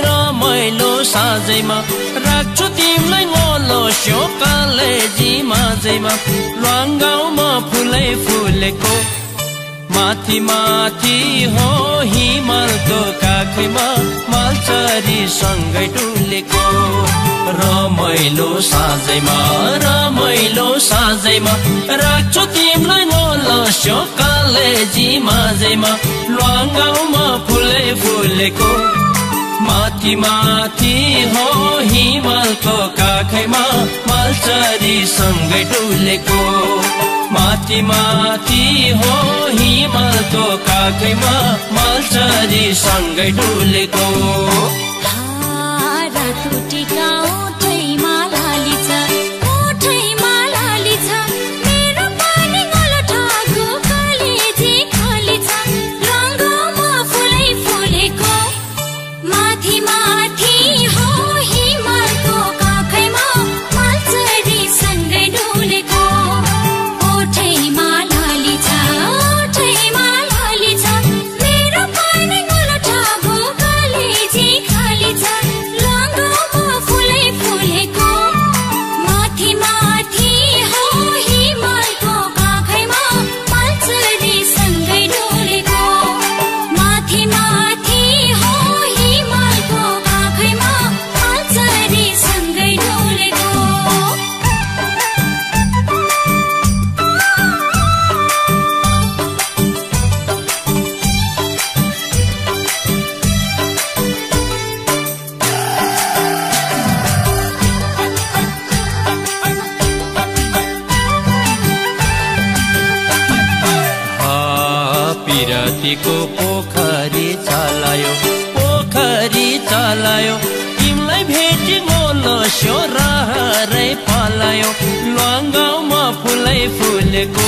रमाइलो साँझैमा राख्छु तिमीलाई गोलो स्यो कलेजीमा जैमा ल्वाङ गाउँमा फुलै फुलेको माथि माथि हो हिमालको काखैमा मालचरी सँगै डुलेको रमाइलो साँझैमा राख्छु तिमीलाई गोलो स्यो कलेजीमा जैमा ल्वाङ गाउँमा फुलै फुलेको माथि माथि हो हिमालको काखैमा मालचरी सँगै डुलेको माथि माथि हो हिमालको काखैमा मालचरी सँगै डुलेको पिरतीको पोखरी चलायो तिमीलाई भेटी गोलो स्यो रहरै पलायो ल्वाङ गाउँमा फुलै फुलेको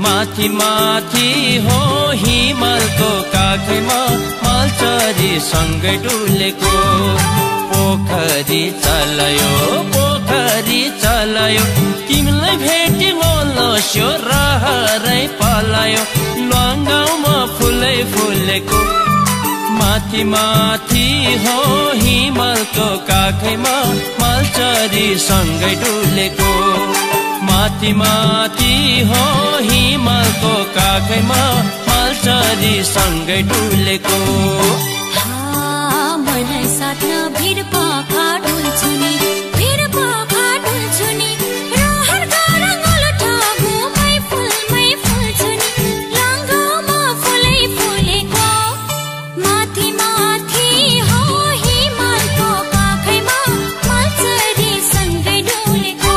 माथि माथि हो हिमालको काखैमा मालचरी सँगै डुलेको पोखरी चलायो तिमीलाई भेटी गोलो स्यो रहरै पलायो ल्वाङ गाउँमा फुलै फुलेको माथि माथि हो हिमालको काखैमा मालचरी सँगै डुलेको माथि माथि हो हिमालको काखैमा मालचरी सँगै डुलेको मलाई साथ्न भिड पाखा डुल्छु नि रहर गरङ गोलठा घुमै फुलमै फुल्छु नि ल्वाङ गाउँमा फुलै फुलेको माथि माथि हो हिमालको काखैमा मालचरी सँगै डुलेको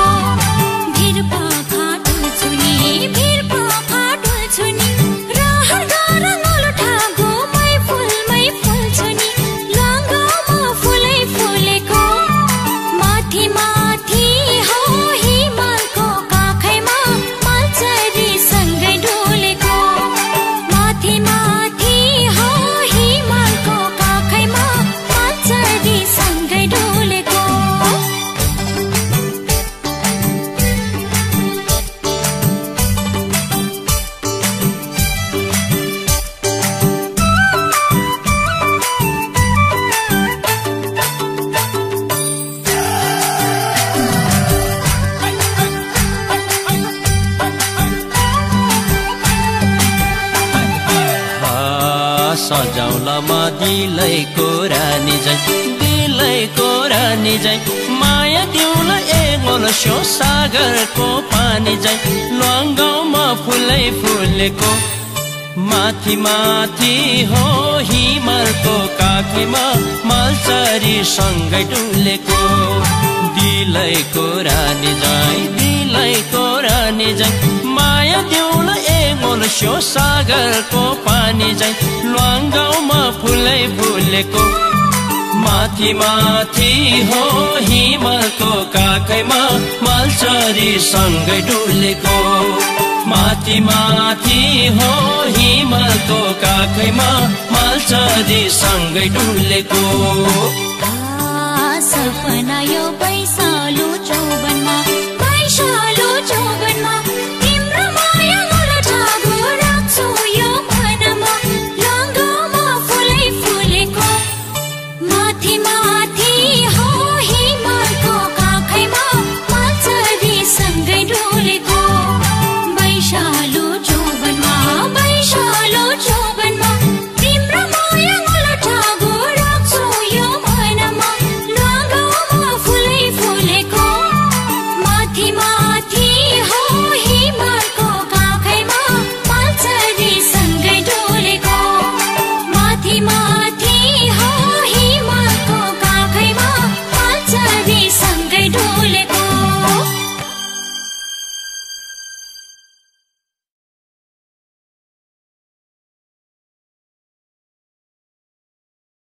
भिड पाखा डुल्छु नि रहर गरङ गोलठा घुमै फुलमै फुल्छु नि ल्वाङ गाउँमा फुलै फुलेको माथि माथि हो हिमालको काखैमा मालचरी सँगै डुलेको माथि माथि हो हिमालको काखैमा मालचरी सँगै डुलेको सजाउलामा दिलैको रानी जै माया दिउला गोलो स्यो सागरको पानी जै ल्वाङ गाउँमा फुलै फुलेको माथि माथि हो हिमालको काखैमा मालचरी सँगै डुलेको दिलैको रानी जै माया दिउला गोलो स्यो सागरको पानी जै ल्वाङ गाउँमा फुलै फुलेको माथि माथि हो हिमालको काखैमा मालचरी सँगै डुलेको माथि माथि हो हिमालको काखैमा मालचरी सँगै डुलेको सपना यो पैसा